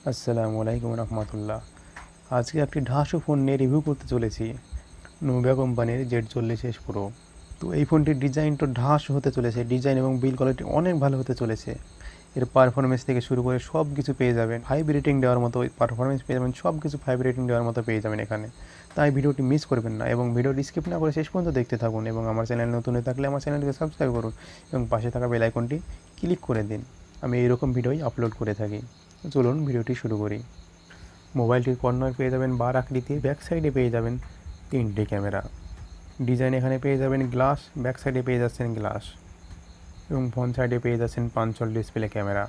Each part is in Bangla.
আসসালামু আলাইকুম রহমতুল্লাহ। আজকে একটি ঢাসু ফোন নিয়ে রিভিউ করতে চলেছি, নুবিয়া কোম্পানির Z40s প্রো। তো এই ফোনটির ডিজাইন তো ঢাসু হতে চলেছে, ডিজাইন এবং বিল কোয়ালিটি অনেক ভালো হতে চলেছে। এর পারফরমেন্স থেকে শুরু করে সব কিছু পেয়ে যাবেন, 5 রেটিং দেওয়ার মতো পারফরমেন্স পেয়ে যাবেন, সব কিছু 5 রেটিং দেওয়ার মতো পেয়ে যাবেন এখানে। তাই ভিডিওটি মিস করবেন না এবং ভিডিওটি স্কিপ না করে শেষ পর্যন্ত দেখতে থাকুন, এবং আমার চ্যানেল নতুন হয়ে থাকলে আমার চ্যানেলকে সাবস্ক্রাইব করুন এবং পাশে থাকা বেল আইকনটি ক্লিক করে দিন। আমি এইরকম ভিডিওই আপলোড করে থাকি। চলুন ভিডিওটি শুরু করি। মোবাইলটির কর্নার পেয়ে যাবেন বার আকৃতির, ব্যাক সাইডে পেয়ে যাবেন 3টে ক্যামেরা। ডিজাইন এখানে পেয়ে যাবেন গ্লাস, ব্যাক সাইডে পেয়ে যাচ্ছেন গ্লাস এবং ফ্রন্ট সাইডে পেয়ে যাচ্ছেন পাঞ্চল ডিসপ্লে ক্যামেরা।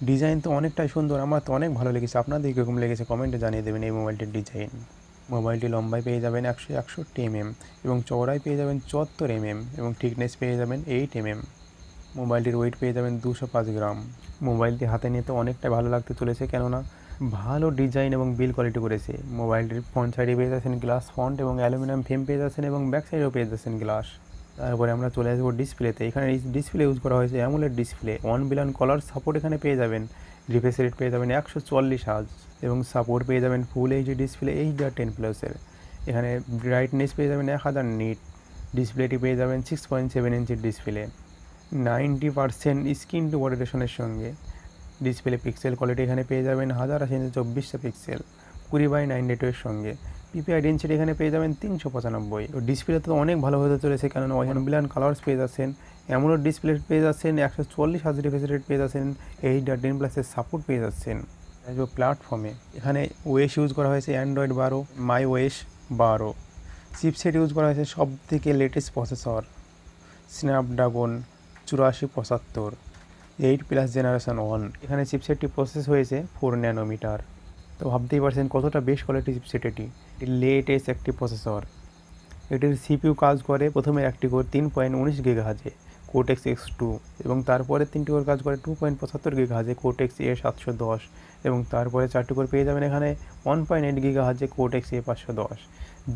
ডিজাইন তো অনেকটাই সুন্দর, আমার তো অনেক ভালো লেগেছে। আপনাদের কীরকম লেগেছে কমেন্টে জানিয়ে দেবেন এই মোবাইলটির ডিজাইন। মোবাইলটি লম্বায় পেয়ে যাবেন 161 mm এবং চওড়ায় পেয়ে যাবেন 74 mm এবং থিকনেস পেয়ে যাবেন 8 mm। মোবাইলটির ওয়েট পেয়ে যাবেন 205 গ্রাম। মোবাইলটি হাতে নিয়ে তো অনেকটাই ভালো লাগতে চলেছে, কেননা ভালো ডিজাইন এবং বিল কোয়ালিটি করেছে। মোবাইলটির ফ্রন্ট সাইডে পেয়ে যাচ্ছেন গ্লাস ফন্ট এবং অ্যালুমিনিয়াম ফ্রেম পেয়ে যাচ্ছেন এবং ব্যাক সাইডেও পেয়ে যাচ্ছেন গ্লাস। তারপরে আমরা চলে আসবো ডিসপ্লেতে। এখানে ডিসপ্লে ইউজ করা হয়েছে AMOLED display. 1 billion colour support এখানে পেয়ে যাবেন। রিফ্রেশ রেট পেয়ে যাবেন 144 হার্জ এবং সাপোর্ট পেয়ে যাবেন ফুল এইচডি ডিসপ্লে HDR10+-এর। এখানে ব্রাইটনেস পেয়ে যাবেন 1000 নিট। ডিসপ্লেটি পেয়ে যাবেন 6.7 ইঞ্চির ডিসপ্লে, 90% স্ক্রিন টু বডি রেশনের সঙ্গে। ডিসপ্লে পিক্সেল কোয়ালিটি এখানে পেয়ে যাবেন 1080x2400 পিক্সেল 20/9 সঙ্গে। পিপিআই ডেনসিটি এখানে পেয়ে যাবেন 395। তো ডিসপ্লে তো অনেক ভালো হতে চলেছে, কেননা 1 বিলিয়ন কালার্স পেয়ে যাচ্ছেন, অ্যামোলেড ডিসপ্লে পেয়ে যাচ্ছেন, 144 হার্জ রিফ্রেশ রেট পেয়ে যাচ্ছেন, HDR10+-এর সাপোর্ট পেয়ে যাচ্ছেন। প্ল্যাটফর্মে এখানে ওএস ইউজ করা হয়েছে অ্যান্ড্রয়েড 12, মাই ওএস 12। চিপসেট ইউজ করা হয়েছে সব থেকে লেটেস্ট প্রসেসর, স্ন্যাপড্রাগন 8475 8+ জেনারেশন 1। এখানে চিপসেটটি প্রসেস হয়েছে 4 ন্যানোমিটার। তো ভাবতেই পারছেন কতটা বেস্ট কোয়ালিটি চিপসেট এটি। লেটেস্ট একটি প্রসেসর। এটির সিপিইউ কাজ করে প্রথমে একটি কোর 3.19 গিগাহার্জে কোটেক্স X2 এবং তারপরে 3টি কোর কাজ করে 2.75 গিগাহার্জে কোটেক্স A710 এবং তারপরে 4টি কোর পেয়ে যাবেন এখানে 1.8 গিগাহার্জে কোটেক্স A510।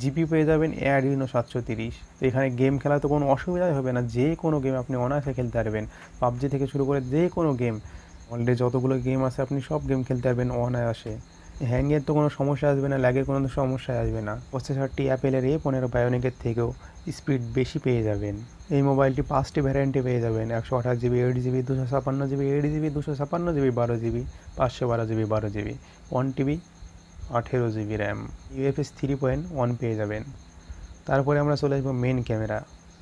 জিপি পেয়ে যাবেন Adreno 730। তো এখানে গেম খেলা তো কোনো অসুবিধাই হবে না, যে কোনো গেম আপনি অনায়াসে খেলতে পারবেন। পাবজি থেকে শুরু করে যে কোনো গেম, অলরেডি যতগুলো গেম আছে আপনি সব গেম খেলতে পারবেন অনায়াসে। হ্যাংয়ের তো কোনো সমস্যা আসবে না, ল্যাগের কোনো সমস্যাই আসবে না। প্রসেসরটি অ্যাপেলের A15 বায়োনিকের থেকেও স্পিড বেশি পেয়ে যাবেন। এই মোবাইলটি 5টি ভ্যারিয়েন্টে পেয়ে যাবেন, 128GB 8GB 256GB 8GB 256GB 12GB 512GB 12GB 1TB 18GB RAM, UFS 3.1 পেয়ে যাবেন। তারপরে আমরা চলে আসবো মেন ক্যামেরা।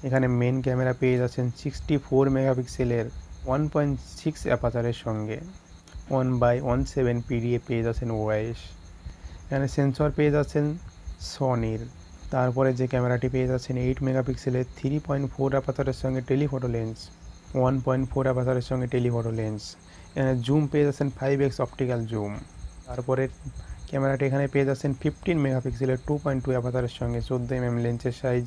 এখানে মেন ক্যামেরা পেয়ে যাচ্ছেন 64 মেগাপিক্সেলের 1.6 অ্যাপাচারের সঙ্গে 1/17 PDA পেয়ে যাচ্ছেন ওআইএস। এখানে সেন্সর পেয়ে যাচ্ছেন সনির। তারপরে যে ক্যামেরাটি পেয়ে যাচ্ছেন 8 মেগাপিক্সেলের 3.4 অ্যাপাচারের সঙ্গে টেলিফটো লেন্স, 1.4 অ্যাপাচারের সঙ্গে টেলিফটো লেন্স। এখানে জুম পেয়ে যাচ্ছেন 5x অপটিক্যাল জুম। তারপরে ক্যামেরাটি এখানে পেয়ে যাচ্ছেন 15 মেগাপিক্সেলের 2.2 অ্যাপাচারের সঙ্গে 14mm লেন্সের সাইজ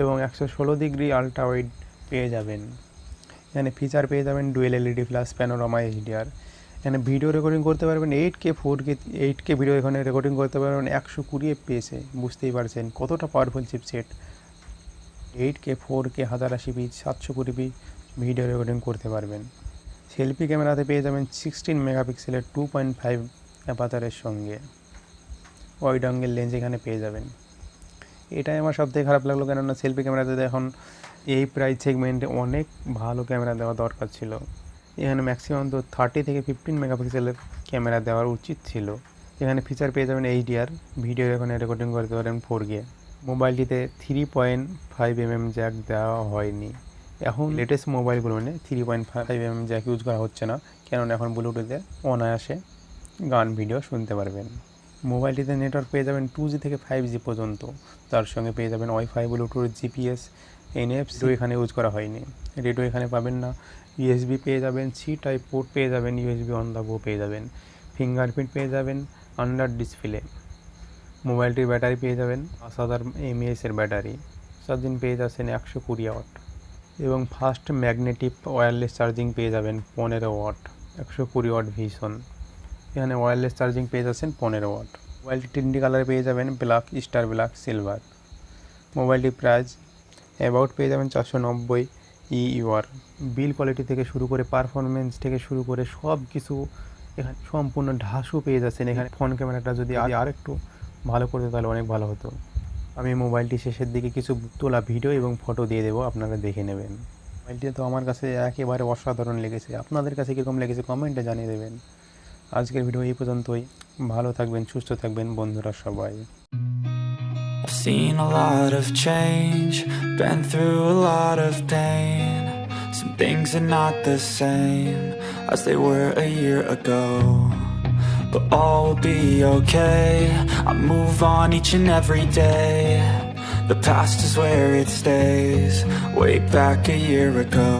এবং 116 ডিগ্রি আলট্রা ওয়াইড পেয়ে যাবেন। এখানে ফিচার পেয়ে যাবেন dual LED plus panorama HDR। এখানে ভিডিও রেকর্ডিং করতে পারবেন 8K 4K ভিডিও এখানে রেকর্ডিং করতে পারবেন 120 FPS-এ। বুঝতেই পারছেন কতটা powerful chipset. 8K 4K 1080p 720p video recording করতে পারবেন। সেলফি ক্যামেরাতে পেয়ে যাবেন 16 মেগাপিক্সেলের 2.5 অ্যাপাচারের সঙ্গে ওয়াইড অ্যাঙ্গেল লেন্স এখানে পেয়ে যাবেন। এটাই আমার সবথেকে খারাপ লাগলো, কেননা সেলফি ক্যামেরাতে এখন এই প্রাইস সেগমেন্টে অনেক ভালো ক্যামেরা দেওয়া দরকার ছিল। এখানে ম্যাক্সিমাম তো 30 থেকে 15 মেগাপিক্সেলের ক্যামেরা দেওয়ার উচিত ছিল। এখানে ফিচার পেয়ে যাবেন HDR, ভিডিও এখানে রেকর্ডিং করতে পারেন 4K। মোবাইলটিতে 3.5mm জ্যাক দেওয়া হয়নি। এখন লেটেস্ট মোবাইলগুলো 3.5mm জ্যাক ইউজ করা হচ্ছে না, কেননা এখন ব্লুটুথে অনায়াসে গান ভিডিও শুনতে পারবেন। মোবাইলটিতে নেটওয়ার্ক পেয়ে যাবেন 2G থেকে 5G পর্যন্ত। তার সঙ্গে পেয়ে যাবেন ওয়াইফাই, ব্লুটুথ, GPS, NFC এখানে ইউজ করা হয়নি। রেডিও এখানে পাবেন না। USB পেয়ে যাবেন, C টাইপ পোর্ট পেয়ে যাবেন, USB অন দ্য গো পেয়ে যাবেন, ফিঙ্গারপ্রিন্ট পেয়ে যাবেন আন্ডার ডিসপ্লে। মোবাইলটির ব্যাটারি পেয়ে যাবেন 5000 mAh ব্যাটারি। চার্জিং পেয়ে যাচ্ছেন 120 ওয়াট এবং ফাস্ট ম্যাগনেটিক ওয়্যারলেস চার্জিং পেয়ে যাবেন 15 ওয়াট, 120 ওয়াট ভিশন। এখানে ওয়্যারলেস চার্জিং পেয়ে যাচ্ছেন 15 ওয়াট। মোবাইলটি 3টি কালারে পেয়ে যাবেন, ব্ল্যাক, স্টার ব্ল্যাক, সিলভার। মোবাইলটির প্রাইস অ্যাবাউট পেয়ে যাবেন 490 EUR। বিল কোয়ালিটি থেকে শুরু করে পারফরমেন্স থেকে শুরু করে সব কিছু এখানে সম্পূর্ণ ঢাসও পেয়ে যাচ্ছেন। এখানে ফ্রন্ট ক্যামেরাটা যদি আরেকটু ভালো করতে তাহলে অনেক ভালো হতো। আমি মোবাইলটি শেষের দিকে কিছু তোলা ভিডিও এবং ফটো দিয়ে দেবো, আপনারা দেখে নেবেন। মোবাইলটি তো আমার কাছে একেবারে অসাধারণ লেগেছে। আপনাদের কাছে কীরকম লেগেছে কমেন্টে জানিয়ে দেবেন। আজকের ভিডিও এই পর্যন্তই। ভালো থাকবেন, সুস্থ থাকবেন বন্ধুরা সবাই। I've seen a lot of change, been through a lot of pain. Some things are not the same as they were a year ago, but all will be okay. I move on each and every day. The past is where it stays, way back a year ago.